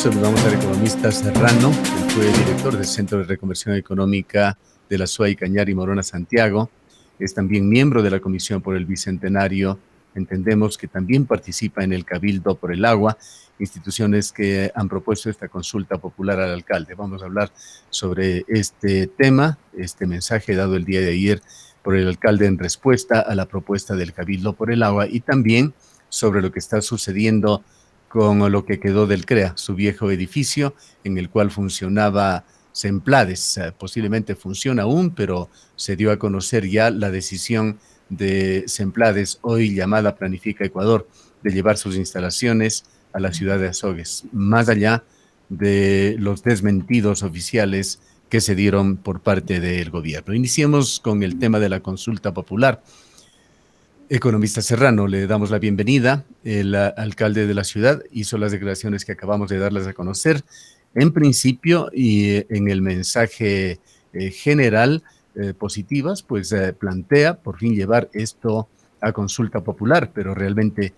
Saludamos al economista Serrano, que fue director del Centro de Reconversión Económica de la SUAY Cañari Morona Santiago. Es también miembro de la Comisión por el Bicentenario. Entendemos que también participa en el Cabildo por el Agua, instituciones que han propuesto esta consulta popular al alcalde. Vamos a hablar sobre este tema, este mensaje dado el día de ayer por el alcalde en respuesta a la propuesta del Cabildo por el Agua y también sobre lo que está sucediendo con lo que quedó del CREA, su viejo edificio en el cual funcionaba Semplades. Posiblemente funciona aún, pero se dio a conocer ya la decisión de Semplades, hoy llamada Planifica Ecuador, de llevar sus instalaciones a la ciudad de Azogues, más allá de los desmentidos oficiales que se dieron por parte del gobierno. Iniciemos con el tema de la consulta popular. Economista Serrano, le damos la bienvenida. El alcalde de la ciudad hizo las declaraciones que acabamos de darles a conocer. En principio y en el mensaje general positivas, pues plantea por fin llevar esto a consulta popular, pero realmente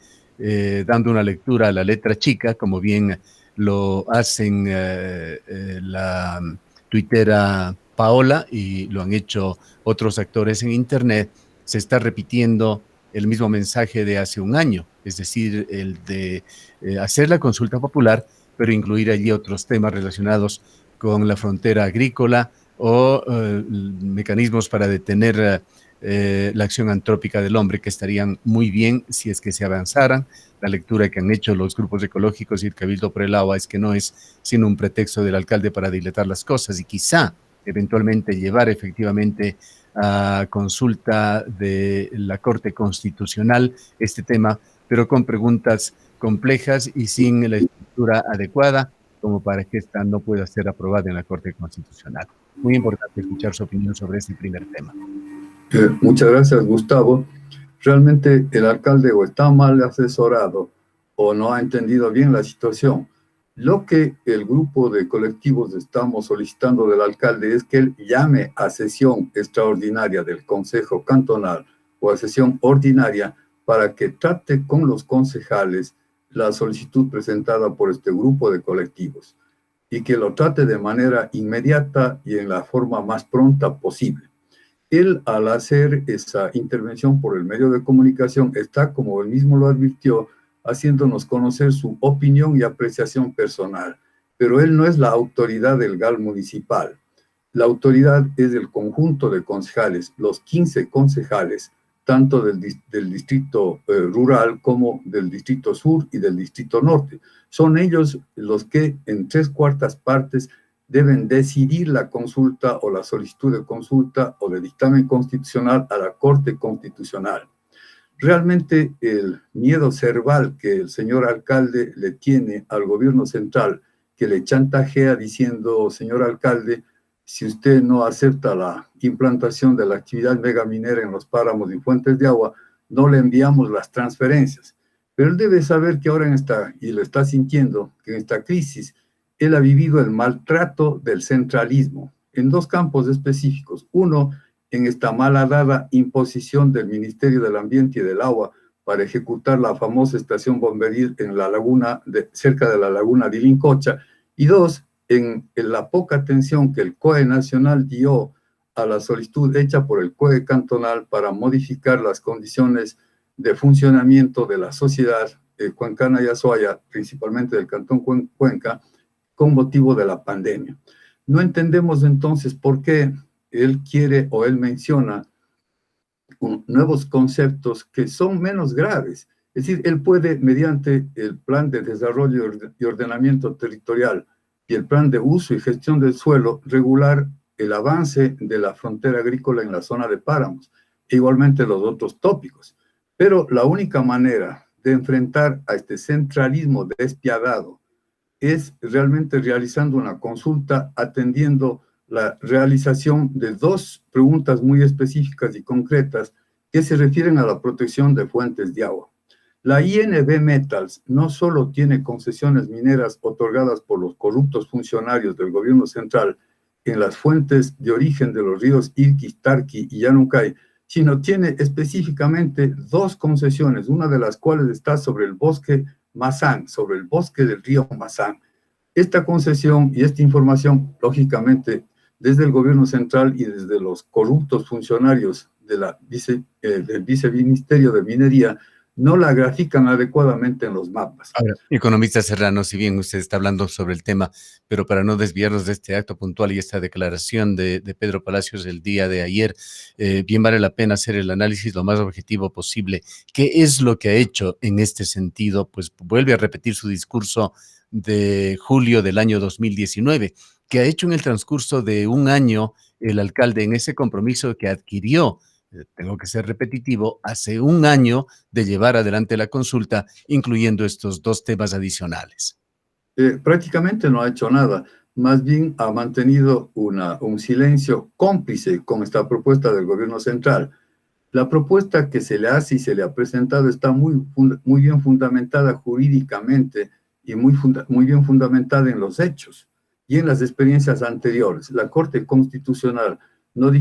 dando una lectura a la letra chica, como bien lo hacen la tuitera Paola y lo han hecho otros actores en internet, se está repitiendo el mismo mensaje de hace un año, es decir, el de hacer la consulta popular, pero incluir allí otros temas relacionados con la frontera agrícola o mecanismos para detener la acción antrópica del hombre, que estarían muy bien si es que se avanzaran. La lectura que han hecho los grupos ecológicos y el Cabildo por el Agua es que no es sino un pretexto del alcalde para dilatar las cosas y quizá eventualmente llevar efectivamente a consulta de la Corte Constitucional este tema, pero con preguntas complejas y sin la estructura adecuada como para que esta no pueda ser aprobada en la Corte Constitucional. Muy importante escuchar su opinión sobre este primer tema. Muchas gracias, Gustavo. Realmente el alcalde o está mal asesorado o no ha entendido bien la situación. Lo que el grupo de colectivos estamos solicitando del alcalde es que él llame a sesión extraordinaria del Consejo Cantonal o a sesión ordinaria para que trate con los concejales la solicitud presentada por este grupo de colectivos y que lo trate de manera inmediata y en la forma más pronta posible. Él, al hacer esa intervención por el medio de comunicación, está, como él mismo lo advirtió, haciéndonos conocer su opinión y apreciación personal. Pero él no es la autoridad del GAL municipal. La autoridad es del conjunto de concejales, los 15 concejales, tanto del distrito rural como del distrito sur y del distrito norte. Son ellos los que en 3/4 partes deben decidir la consulta o la solicitud de consulta o de dictamen constitucional a la Corte Constitucional. Realmente el miedo cerval que el señor alcalde le tiene al gobierno central, que le chantajea diciendo, señor alcalde, si usted no acepta la implantación de la actividad megaminera en los páramos y fuentes de agua, no le enviamos las transferencias. Pero él debe saber que ahora y lo está sintiendo, que en esta crisis, él ha vivido el maltrato del centralismo en 2 campos específicos. Uno, en esta malhadada imposición del Ministerio del Ambiente y del Agua para ejecutar la famosa estación bomberil en la laguna, cerca de la laguna de Ilincocha. Y 2, en la poca atención que el COE nacional dio a la solicitud hecha por el COE cantonal para modificar las condiciones de funcionamiento de la sociedad cuencana y azuaya, principalmente del Cantón Cuenca, con motivo de la pandemia. No entendemos entonces por qué él quiere o él menciona nuevos conceptos que son menos graves. Es decir, él puede, mediante el plan de desarrollo y ordenamiento territorial y el plan de uso y gestión del suelo, regular el avance de la frontera agrícola en la zona de páramos, e igualmente los otros tópicos. Pero la única manera de enfrentar a este centralismo despiadado es realmente realizando una consulta, atendiendo la realización de 2 preguntas muy específicas y concretas que se refieren a la protección de fuentes de agua. La INB Metals no solo tiene concesiones mineras otorgadas por los corruptos funcionarios del gobierno central en las fuentes de origen de los ríos Irquis, Tarqui y Yanucay, sino tiene específicamente 2 concesiones, una de las cuales está sobre el bosque Mazán, sobre el bosque del río Mazán. Esta concesión y esta información, lógicamente, desde el gobierno central y desde los corruptos funcionarios de del Viceministerio de Minería, no la grafican adecuadamente en los mapas. Ahora, economista Serrano, si bien usted está hablando sobre el tema, pero para no desviarnos de este acto puntual y esta declaración de Pedro Palacios el día de ayer, bien vale la pena hacer el análisis lo más objetivo posible. ¿Qué es lo que ha hecho en este sentido? Pues vuelve a repetir su discurso de julio del año 2019, que ha hecho en el transcurso de un año el alcalde en ese compromiso que adquirió, tengo que ser repetitivo, hace un año de llevar adelante la consulta, incluyendo estos dos temas adicionales. Prácticamente no ha hecho nada, más bien ha mantenido un silencio cómplice con esta propuesta del gobierno central. La propuesta que se le hace y se le ha presentado está muy bien fundamentada jurídicamente y muy bien fundamentada en los hechos y en las experiencias anteriores. La Corte Constitucional no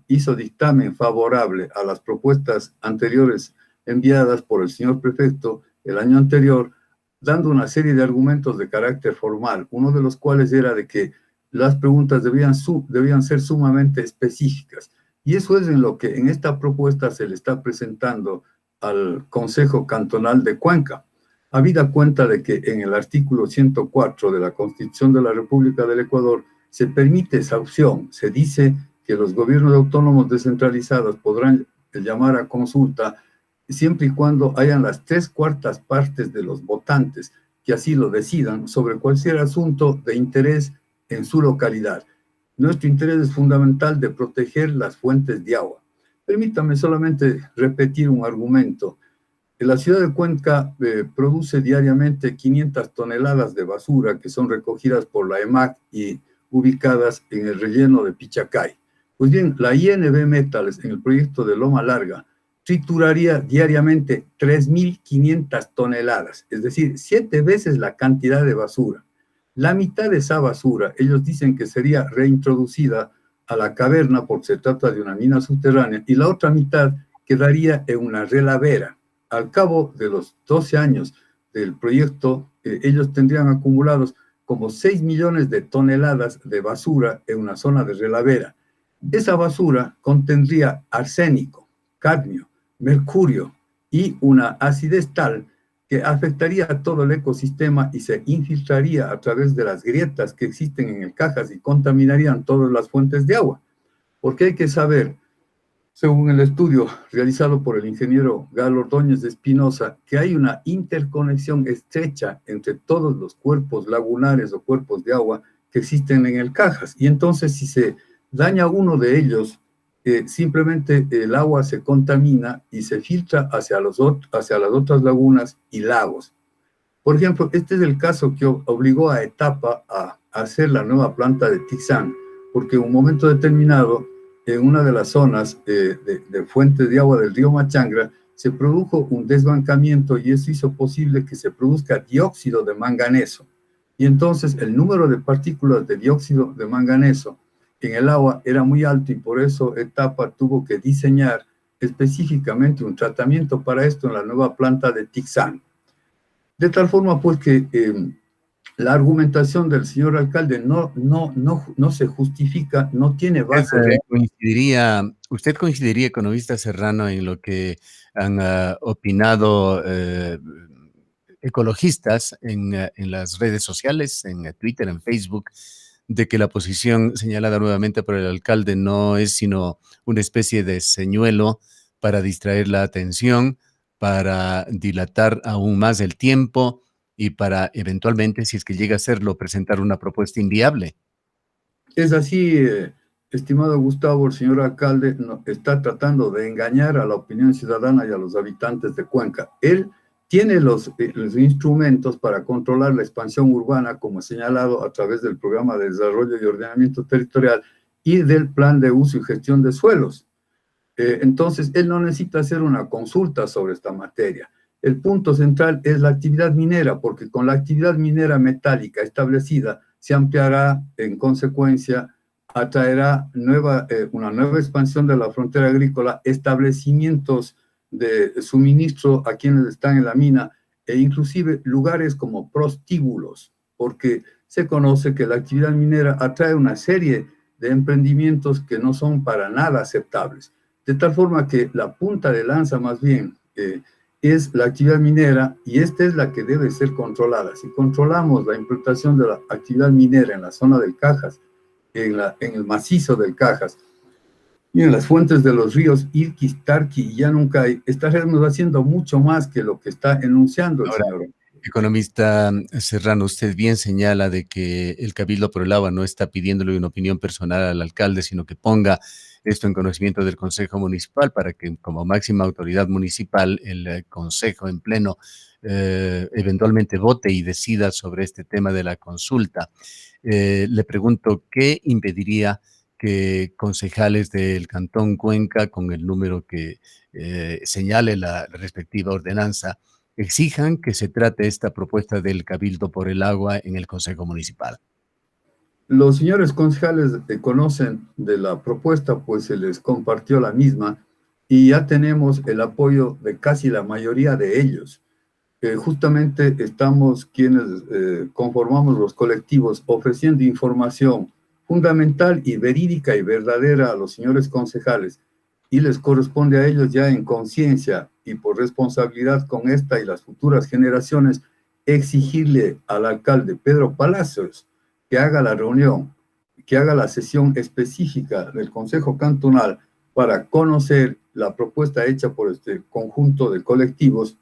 hizo dictamen favorable a las propuestas anteriores enviadas por el señor prefecto el año anterior, dando una serie de argumentos de carácter formal, uno de los cuales era de que las preguntas debían ser sumamente específicas. Y eso es en lo que en esta propuesta se le está presentando al Consejo Cantonal de Cuenca. Habida cuenta de que en el artículo 104 de la Constitución de la República del Ecuador se permite esa opción. Se dice que los gobiernos autónomos descentralizados podrán llamar a consulta siempre y cuando hayan las 3/4 partes de los votantes que así lo decidan sobre cualquier asunto de interés en su localidad. Nuestro interés es fundamental de proteger las fuentes de agua. Permítame solamente repetir un argumento. La ciudad de Cuenca produce diariamente 500 toneladas de basura que son recogidas por la EMAC y ubicadas en el relleno de Pichacay. Pues bien, la INB Metals en el proyecto de Loma Larga trituraría diariamente 3.500 toneladas, es decir, 7 veces la cantidad de basura. La mitad de esa basura, ellos dicen que sería reintroducida a la caverna porque se trata de una mina subterránea, y la otra mitad quedaría en una relavera. Al cabo de los 12 años del proyecto, ellos tendrían acumulados como 6 millones de toneladas de basura en una zona de relavera. Esa basura contendría arsénico, cadmio, mercurio y una acidez tal que afectaría a todo el ecosistema y se infiltraría a través de las grietas que existen en el Cajas y contaminarían todas las fuentes de agua. Porque hay que saber, según el estudio realizado por el ingeniero Galo Ordóñez de Espinosa, que hay una interconexión estrecha entre todos los cuerpos lagunares o cuerpos de agua que existen en el Cajas. Y entonces, si se daña uno de ellos, simplemente el agua se contamina y se filtra hacia las otras lagunas y lagos. Por ejemplo, este es el caso que obligó a Etapa a hacer la nueva planta de Tixán, porque en un momento determinado, en una de las zonas de fuentes de agua del río Machangra, se produjo un desbancamiento y eso hizo posible que se produzca dióxido de manganeso. Y entonces el número de partículas de dióxido de manganeso en el agua era muy alto y por eso Etapa tuvo que diseñar específicamente un tratamiento para esto en la nueva planta de Tixán. De tal forma pues que la argumentación del señor alcalde no se justifica, no tiene base. ¿Usted coincidiría, economista Serrano, en lo que han opinado ecologistas en las redes sociales, en Twitter, en Facebook, de que la posición señalada nuevamente por el alcalde no es sino una especie de señuelo para distraer la atención, para dilatar aún más el tiempo y para eventualmente, si es que llega a serlo, presentar una propuesta inviable? Es así, estimado Gustavo, el señor alcalde está tratando de engañar a la opinión ciudadana y a los habitantes de Cuenca. Él tiene los instrumentos para controlar la expansión urbana, como señalado a través del Programa de Desarrollo y Ordenamiento Territorial y del Plan de Uso y Gestión de Suelos. Entonces, él no necesita hacer una consulta sobre esta materia. El punto central es la actividad minera, porque con la actividad minera metálica establecida se ampliará, en consecuencia, atraerá una nueva expansión de la frontera agrícola, establecimientos de suministro a quienes están en la mina e inclusive lugares como prostíbulos porque se conoce que la actividad minera atrae una serie de emprendimientos que no son para nada aceptables. De tal forma que la punta de lanza más bien es la actividad minera, y esta es la que debe ser controlada. Si controlamos la implantación de la actividad minera en la zona del Cajas, en el macizo del Cajas, y en las fuentes de los ríos Irquis, Tarqui y Yanuncay, estaremos haciendo mucho más que lo que está enunciando el Ahora, señor. economista Serrano, usted bien señala de que el Cabildo por el Agua no está pidiéndole una opinión personal al alcalde, sino que ponga esto en conocimiento del Consejo Municipal para que, como máxima autoridad municipal, el Consejo en pleno eventualmente vote y decida sobre este tema de la consulta. Le pregunto, ¿qué impediría que concejales del Cantón Cuenca, con el número que señale la respectiva ordenanza, exijan que se trate esta propuesta del Cabildo por el Agua en el Consejo Municipal? Los señores concejales conocen de la propuesta, pues se les compartió la misma y ya tenemos el apoyo de casi la mayoría de ellos. Justamente estamos quienes conformamos los colectivos ofreciendo información fundamental y verídica y verdadera a los señores concejales, y les corresponde a ellos ya en conciencia y por responsabilidad con esta y las futuras generaciones exigirle al alcalde Pedro Palacios que haga la reunión, que haga la sesión específica del Consejo Cantonal para conocer la propuesta hecha por este conjunto de colectivos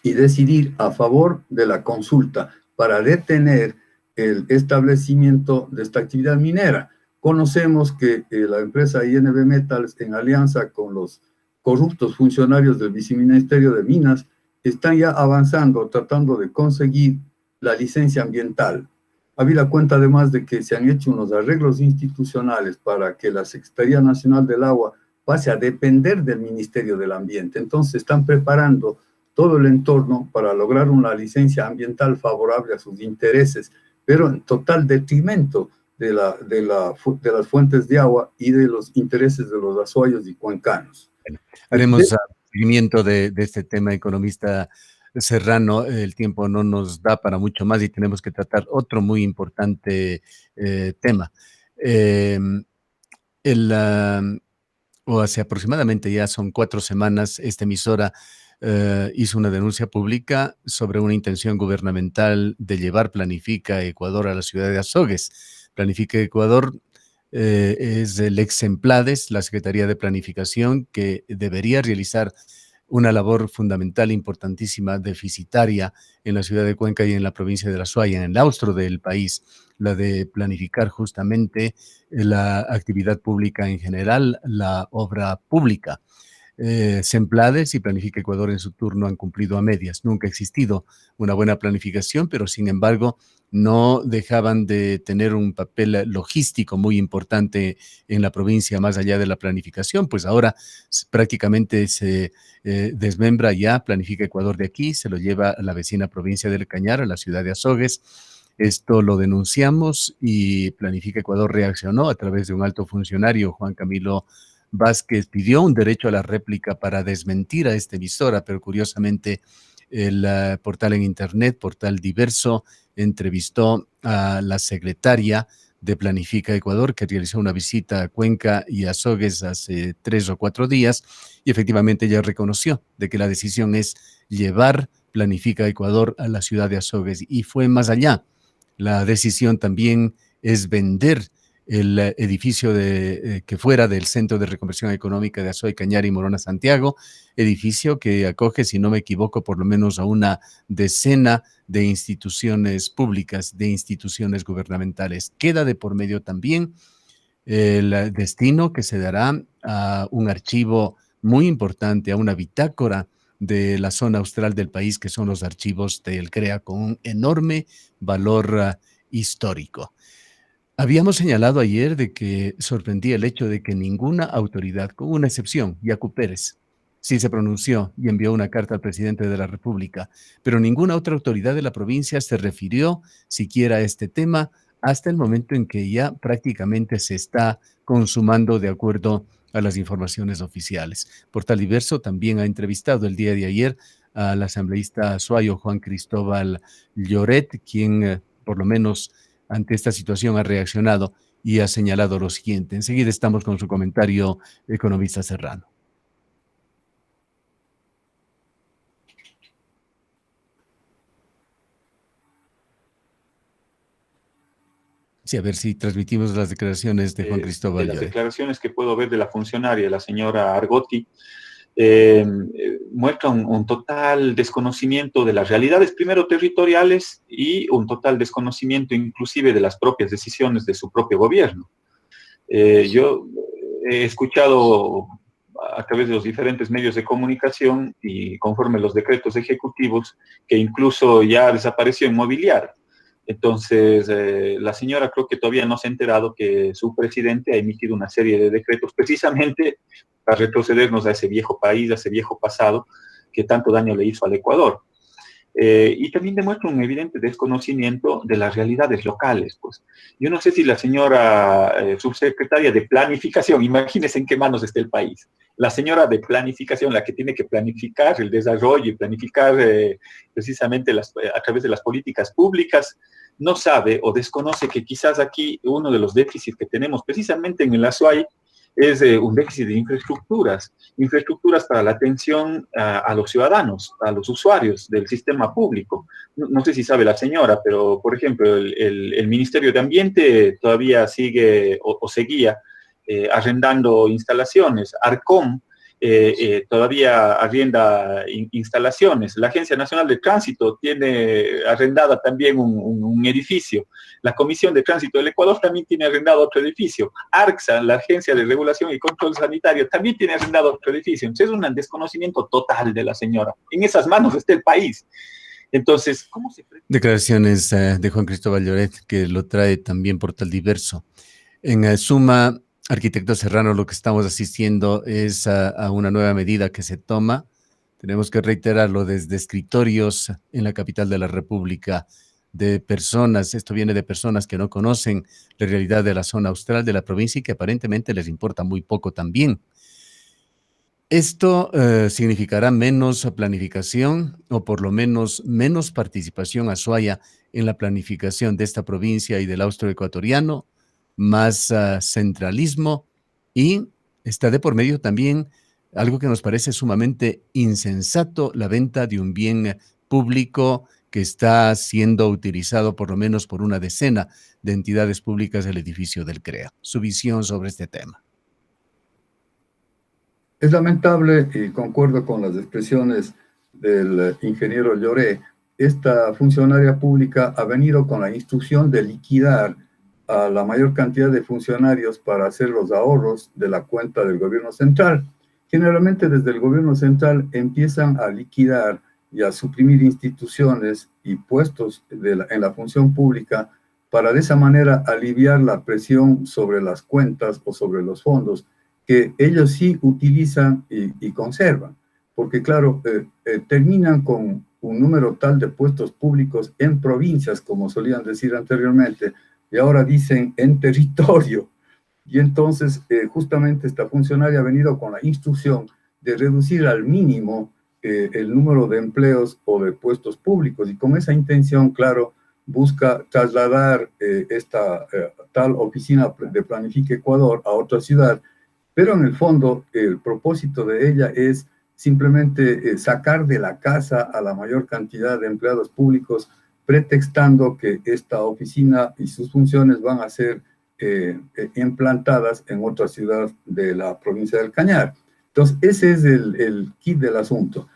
y decidir a favor de la consulta para detener el establecimiento de esta actividad minera. Conocemos que la empresa INB Metals, en alianza con los corruptos funcionarios del Viceministerio de Minas, están ya avanzando, tratando de conseguir la licencia ambiental. Habida cuenta además de que se han hecho unos arreglos institucionales para que la Secretaría Nacional del Agua pase a depender del Ministerio del Ambiente. Entonces están preparando todo el entorno para lograr una licencia ambiental favorable a sus intereses, pero en total detrimento de las fuentes de agua y de los intereses de los azuayos y cuencanos. Bueno, haremos seguimiento de este tema, economista Serrano. El tiempo no nos da para mucho más y tenemos que tratar otro muy importante tema. O hace aproximadamente ya son 4 semanas, esta emisora hizo una denuncia pública sobre una intención gubernamental de llevar Planifica Ecuador a la ciudad de Azogues. Planifica Ecuador es el ex Emplades, la Secretaría de Planificación, que debería realizar una labor fundamental, importantísima, deficitaria en la ciudad de Cuenca y en la provincia de La Suaya, en el austro del país, la de planificar justamente la actividad pública en general, la obra pública. Semplades y Planifica Ecuador en su turno han cumplido a medias. Nunca ha existido una buena planificación, pero sin embargo no dejaban de tener un papel logístico muy importante en la provincia, más allá de la planificación, pues ahora prácticamente se desmembra ya Planifica Ecuador de aquí, se lo lleva a la vecina provincia del Cañar, a la ciudad de Azogues. Esto lo denunciamos y Planifica Ecuador reaccionó a través de un alto funcionario, Juan Camilo Vázquez, pidió un derecho a la réplica para desmentir a esta emisora, pero curiosamente el portal en internet, Portal Diverso, entrevistó a la secretaria de Planifica Ecuador, que realizó una visita a Cuenca y a Azogues hace 3 o 4 días, y efectivamente ella reconoció de que la decisión es llevar Planifica Ecuador a la ciudad de Azogues, y fue más allá. La decisión también es vender el edificio que fuera del Centro de Reconversión Económica de Azuay, Cañar y Morona, Santiago, edificio que acoge, si no me equivoco, por lo menos a una decena de instituciones públicas, de instituciones gubernamentales. Queda de por medio también el destino que se dará a un archivo muy importante, a una bitácora de la zona austral del país, que son los archivos del CREA, con un enorme valor histórico. Habíamos señalado ayer de que sorprendía el hecho de que ninguna autoridad, con una excepción, Yacu Pérez, sí se pronunció y envió una carta al presidente de la República, pero ninguna otra autoridad de la provincia se refirió siquiera a este tema hasta el momento en que ya prácticamente se está consumando de acuerdo a las informaciones oficiales. Portal Diverso también ha entrevistado el día de ayer al asambleísta azuayo Juan Cristóbal Lloret, quien por lo menos ante esta situación, ha reaccionado y ha señalado lo siguiente. Enseguida estamos con su comentario, economista Serrano. Sí, a ver si transmitimos las declaraciones de Juan Cristóbal las Lloret. Declaraciones que puedo ver de la funcionaria, la señora Argotti, muestra un total desconocimiento de las realidades, primero territoriales, y un total desconocimiento inclusive de las propias decisiones de su propio gobierno. Yo he escuchado a través de los diferentes medios de comunicación y conforme los decretos ejecutivos que incluso ya desapareció Inmobiliar. Entonces, la señora creo que todavía no se ha enterado que su presidente ha emitido una serie de decretos precisamente para retrocedernos a ese viejo país, a ese viejo pasado que tanto daño le hizo al Ecuador. Y también demuestra un evidente desconocimiento de las realidades locales. Pues. Yo no sé si la señora subsecretaria de Planificación, imagínense en qué manos está el país, la señora de Planificación, la que tiene que planificar el desarrollo y planificar precisamente a través de las políticas públicas, no sabe o desconoce que quizás aquí uno de los déficits que tenemos precisamente en el Azuay es un déficit de infraestructuras para la atención a los ciudadanos, a los usuarios del sistema público. No sé si sabe la señora, pero, por ejemplo, el Ministerio de Ambiente todavía sigue o seguía arrendando instalaciones. Arcom todavía arrienda instalaciones. La Agencia Nacional de Tránsito tiene arrendada también un edificio. La Comisión de Tránsito del Ecuador también tiene arrendado otro edificio. ARCSA, la Agencia de Regulación y Control Sanitario, también tiene arrendado otro edificio. Entonces es un desconocimiento total de la señora. En esas manos está el país. Entonces, ¿cómo se... Declaraciones de Juan Cristóbal Lloret, que lo trae también Portal Diverso. En suma, arquitecto Serrano, lo que estamos asistiendo es a una nueva medida que se toma. Tenemos que reiterarlo desde escritorios en la capital de la República, de personas, esto viene de personas que no conocen la realidad de la zona austral de la provincia y que aparentemente les importa muy poco también. Esto significará menos planificación o por lo menos menos participación azuaya en la planificación de esta provincia y del austroecuatoriano, más centralismo, y está de por medio también algo que nos parece sumamente insensato, la venta de un bien público que está siendo utilizado por lo menos por una decena de entidades públicas del edificio del CREA. Su visión sobre este tema. Es lamentable, y concuerdo con las expresiones del ingeniero Lloret, esta funcionaria pública ha venido con la instrucción de liquidar a la mayor cantidad de funcionarios para hacer los ahorros de la cuenta del gobierno central. Generalmente desde el gobierno central empiezan a liquidar y a suprimir instituciones y puestos en la función pública para de esa manera aliviar la presión sobre las cuentas o sobre los fondos que ellos sí utilizan y conservan. Porque claro, terminan con un número tal de puestos públicos en provincias, como solían decir anteriormente, y ahora dicen en territorio. Y entonces, justamente esta funcionaria ha venido con la instrucción de reducir al mínimo el número de empleos o de puestos públicos. Y con esa intención, claro, busca trasladar esta tal oficina de Planifica Ecuador a otra ciudad, pero en el fondo el propósito de ella es simplemente sacar de la casa a la mayor cantidad de empleados públicos, pretextando que esta oficina y sus funciones van a ser implantadas en otra ciudad de la provincia del Cañar. Entonces, ese es el kit del asunto.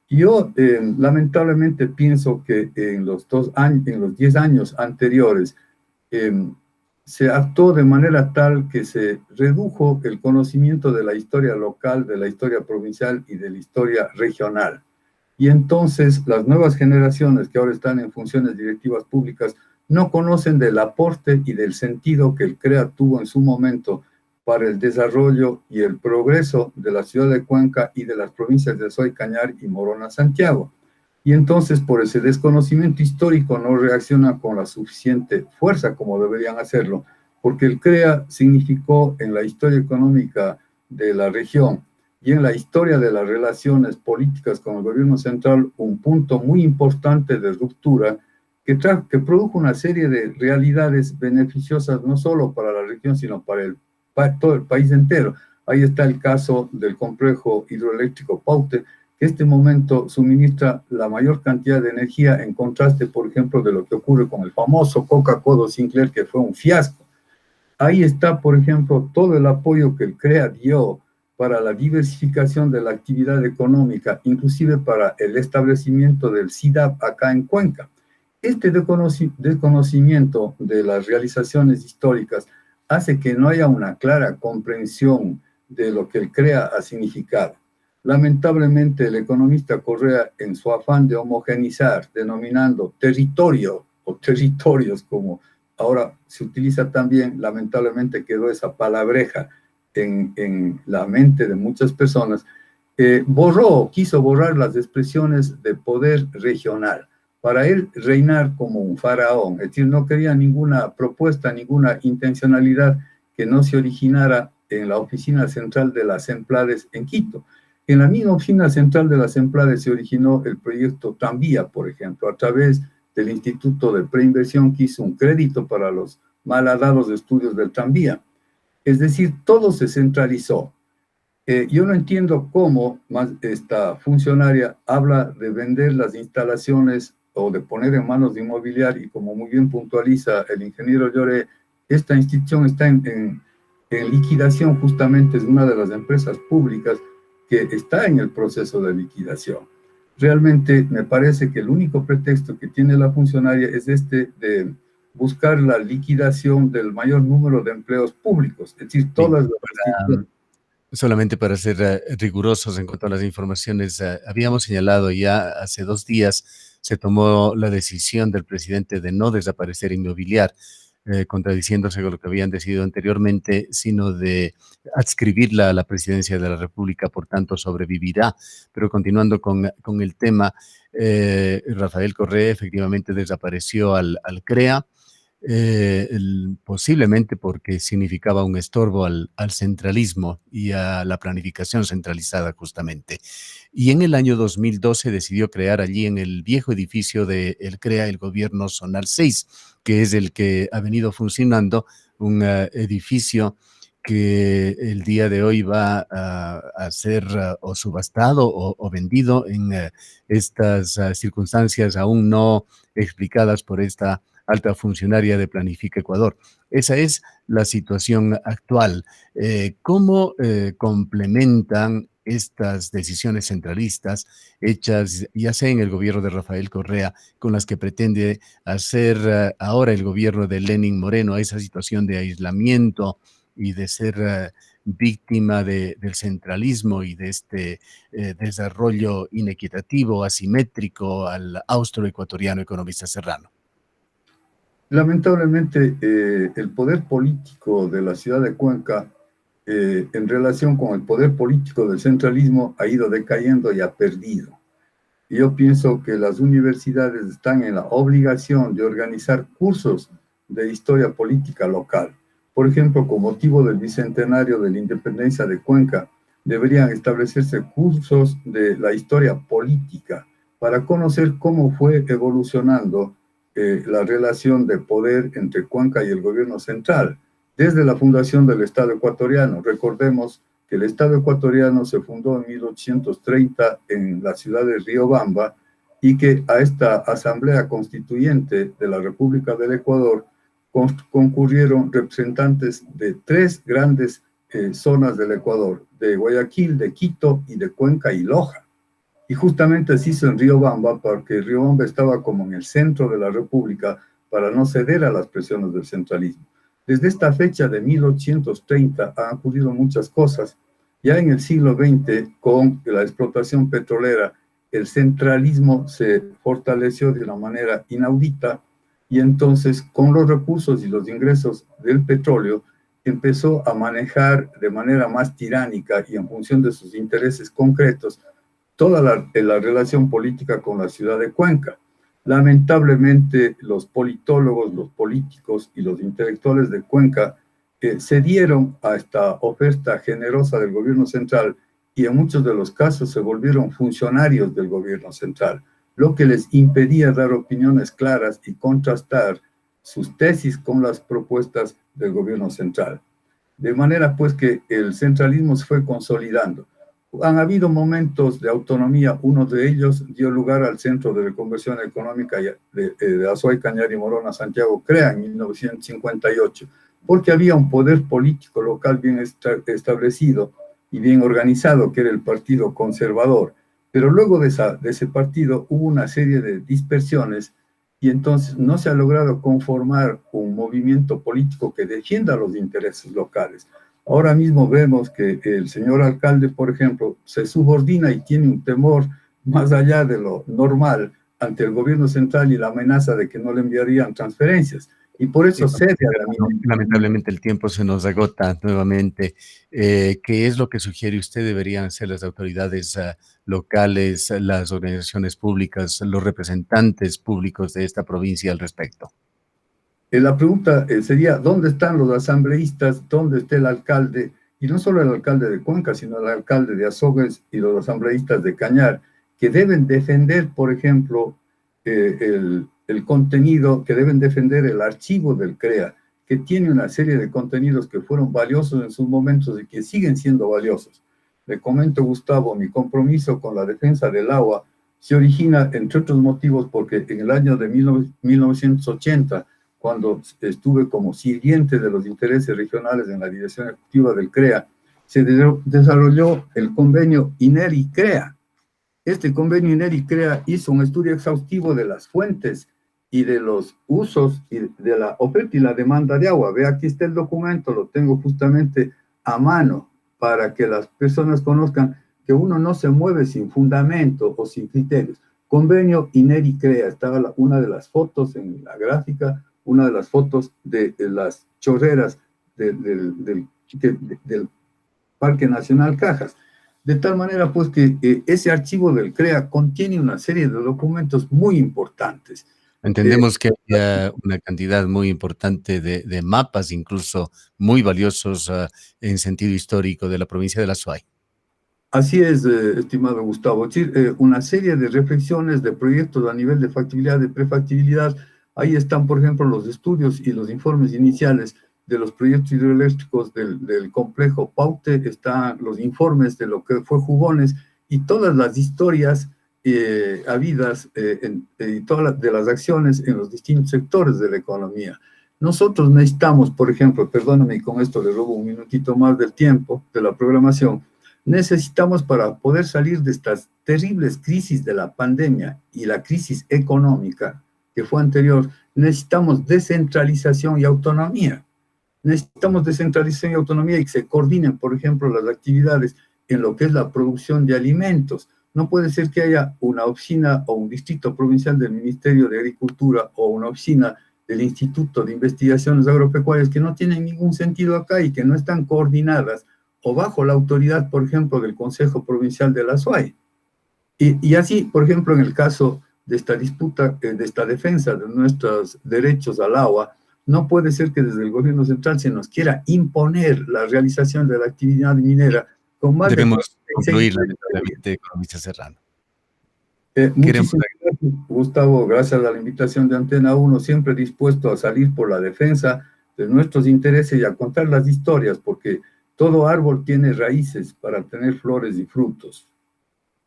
Yo lamentablemente pienso que en los 10 años anteriores se actuó de manera tal que se redujo el conocimiento de la historia local, de la historia provincial y de la historia regional. Y entonces las nuevas generaciones que ahora están en funciones directivas públicas no conocen del aporte y del sentido que el CREA tuvo en su momento para el desarrollo y el progreso de la ciudad de Cuenca y de las provincias de Azuay, Cañar y Morona, Santiago. Y entonces, por ese desconocimiento histórico, no reaccionan con la suficiente fuerza como deberían hacerlo, porque el CREA significó en la historia económica de la región y en la historia de las relaciones políticas con el gobierno central un punto muy importante de ruptura que produjo una serie de realidades beneficiosas no solo para la región, sino para todo el país entero. Ahí está el caso del complejo hidroeléctrico Paute, que en este momento suministra la mayor cantidad de energía en contraste, por ejemplo, de lo que ocurre con el famoso Coca-Cola Sinclair, que fue un fiasco. Ahí está, por ejemplo, todo el apoyo que el CREA dio para la diversificación de la actividad económica, inclusive para el establecimiento del SIDAP acá en Cuenca. Este desconocimiento de las realizaciones históricas hace que no haya una clara comprensión de lo que el CREA ha significado. Lamentablemente, el economista Correa, en su afán de homogenizar, denominando territorio o territorios, como ahora se utiliza también, lamentablemente quedó esa palabreja en la mente de muchas personas, quiso borrar las expresiones de poder regional. Para él, reinar como un faraón, es decir, no quería ninguna propuesta, ninguna intencionalidad que no se originara en la oficina central de las Emplades en Quito. En la misma oficina central de las Emplades se originó el proyecto Tranvía, por ejemplo, a través del Instituto de Preinversión, que hizo un crédito para los malhadados estudios del tranvía. Es decir, todo se centralizó. Yo no entiendo cómo esta funcionaria habla de vender las instalaciones o de poner en manos de inmobiliario, y como muy bien puntualiza el ingeniero Lloré, esta institución está en liquidación, justamente es una de las empresas públicas que está en el proceso de liquidación. Realmente me parece que el único pretexto que tiene la funcionaria es de buscar la liquidación del mayor número de empleos públicos, es decir, todas las... Solamente para ser rigurosos en cuanto a las informaciones, habíamos señalado ya hace 2 días se tomó la decisión del presidente de no desaparecer Inmobiliar, contradiciéndose con lo que habían decidido anteriormente, sino de adscribirla a la presidencia de la República, por tanto sobrevivirá. Pero continuando con el tema, Rafael Correa efectivamente desapareció al CREA, posiblemente porque significaba un estorbo al centralismo y a la planificación centralizada justamente. Y en el año 2012 decidió crear allí en el viejo edificio del CREA el gobierno zonal 6, que es el que ha venido funcionando, un edificio que el día de hoy va a ser o subastado o vendido en estas circunstancias aún no explicadas por esta alta funcionaria de Planifica Ecuador. Esa es la situación actual. ¿Cómo complementan estas decisiones centralistas hechas ya sea en el gobierno de Rafael Correa con las que pretende hacer ahora el gobierno de Lenín Moreno, a esa situación de aislamiento y de ser víctima del centralismo y de este desarrollo inequitativo, asimétrico al austroecuatoriano economista Serrano? Lamentablemente, el poder político de la ciudad de Cuenca, en relación con el poder político del centralismo, ha ido decayendo y ha perdido. Y yo pienso que las universidades están en la obligación de organizar cursos de historia política local. Por ejemplo, con motivo del bicentenario de la independencia de Cuenca, deberían establecerse cursos de la historia política para conocer cómo fue evolucionando la relación de poder entre Cuenca y el gobierno central, desde la fundación del Estado ecuatoriano. Recordemos que el Estado ecuatoriano se fundó en 1830 en la ciudad de Riobamba y que a esta Asamblea Constituyente de la República del Ecuador concurrieron representantes de 3 grandes zonas del Ecuador, de Guayaquil, de Quito y de Cuenca y Loja. Y justamente se hizo en Riobamba porque Riobamba estaba como en el centro de la República para no ceder a las presiones del centralismo. Desde esta fecha de 1830 han ocurrido muchas cosas. Ya en el siglo XX, con la explotación petrolera, el centralismo se fortaleció de una manera inaudita y entonces con los recursos y los ingresos del petróleo empezó a manejar de manera más tiránica y en función de sus intereses concretos toda la relación política con la ciudad de Cuenca. Lamentablemente, los politólogos, los políticos y los intelectuales de Cuenca cedieron a esta oferta generosa del gobierno central y en muchos de los casos se volvieron funcionarios del gobierno central, lo que les impedía dar opiniones claras y contrastar sus tesis con las propuestas del gobierno central. De manera pues que el centralismo se fue consolidando. Han habido momentos de autonomía, uno de ellos dio lugar al Centro de Reconversión Económica de Azuay, Cañari y Morona Santiago, CREA, en 1958, porque había un poder político local bien establecido y bien organizado, que era el Partido Conservador. Pero luego de ese partido hubo una serie de dispersiones y entonces no se ha logrado conformar un movimiento político que defienda los intereses locales. Ahora mismo vemos que el señor alcalde, por ejemplo, se subordina y tiene un temor más allá de lo normal ante el gobierno central y la amenaza de que no le enviarían transferencias. Y por eso cede a la ministra. Lamentablemente el tiempo se nos agota nuevamente. ¿Qué es lo que sugiere usted deberían hacer las autoridades locales, las organizaciones públicas, los representantes públicos de esta provincia al respecto? La pregunta sería, ¿dónde están los asambleístas? ¿Dónde está el alcalde? Y no solo el alcalde de Cuenca, sino el alcalde de Azogues y los asambleístas de Cañar, que deben defender, por ejemplo, el contenido, que deben defender el archivo del CREA, que tiene una serie de contenidos que fueron valiosos en sus momentos y que siguen siendo valiosos. Le comento, Gustavo, mi compromiso con la defensa del agua se origina, entre otros motivos, porque en el año de 1980, cuando estuve como sirviente de los intereses regionales en la dirección ejecutiva del CREA, se desarrolló el convenio INERI-CREA. Este convenio INERI-CREA hizo un estudio exhaustivo de las fuentes y de los usos y de la oferta y la demanda de agua. Ve, aquí está el documento, lo tengo justamente a mano para que las personas conozcan que uno no se mueve sin fundamento o sin criterios. Convenio INERI-CREA, estaba una de las fotos en la gráfica, una de las fotos de las chorreras del Parque Nacional Cajas. De tal manera, pues, que ese archivo del CREA contiene una serie de documentos muy importantes. Entendemos que hay una cantidad muy importante de mapas, incluso muy valiosos en sentido histórico de la provincia de la Azuay. Así es, estimado Gustavo. Es decir, una serie de reflexiones, de proyectos a nivel de factibilidad, de prefactibilidad. Ahí están, por ejemplo, los estudios y los informes iniciales de los proyectos hidroeléctricos del complejo Paute, están los informes de lo que fue Jugones y todas las historias habidas y todas de las acciones en los distintos sectores de la economía. Nosotros necesitamos, por ejemplo, perdóname, y con esto le robo un minutito más del tiempo de la programación, necesitamos, para poder salir de estas terribles crisis de la pandemia y la crisis económica que fue anterior, necesitamos descentralización y autonomía. Necesitamos descentralización y autonomía y que se coordinen, por ejemplo, las actividades en lo que es la producción de alimentos. No puede ser que haya una oficina o un distrito provincial del Ministerio de Agricultura o una oficina del Instituto de Investigaciones Agropecuarias que no tienen ningún sentido acá y que no están coordinadas o bajo la autoridad, por ejemplo, del Consejo Provincial de la Azuay. Y así, por ejemplo, en el caso de esta disputa, de esta defensa de nuestros derechos al agua, no puede ser que desde el gobierno central se nos quiera imponer la realización de la actividad minera con más Debemos concluir, lamentablemente, economista Serrano. Muchísimas gracias, Gustavo. Gracias a la invitación de Antena 1, siempre dispuesto a salir por la defensa de nuestros intereses y a contar las historias, porque todo árbol tiene raíces para tener flores y frutos.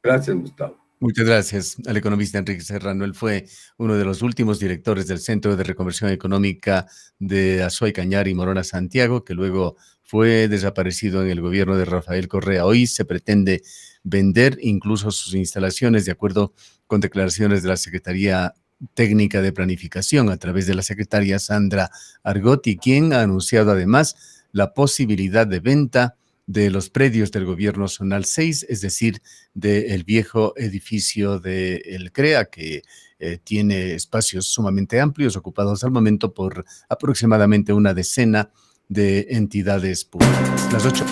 Gracias, Gustavo. Muchas gracias al economista Enrique Serrano. Él fue uno de los últimos directores del Centro de Reconversión Económica de Azuay, Cañari y Morona Santiago, que luego fue desaparecido en el gobierno de Rafael Correa. Hoy se pretende vender incluso sus instalaciones, de acuerdo con declaraciones de la Secretaría Técnica de Planificación a través de la secretaria Sandra Argotti, quien ha anunciado además la posibilidad de venta de los predios del gobierno zonal 6, es decir, del viejo edificio del CREA, que tiene espacios sumamente amplios, ocupados al momento por aproximadamente una decena de entidades públicas. Las 8.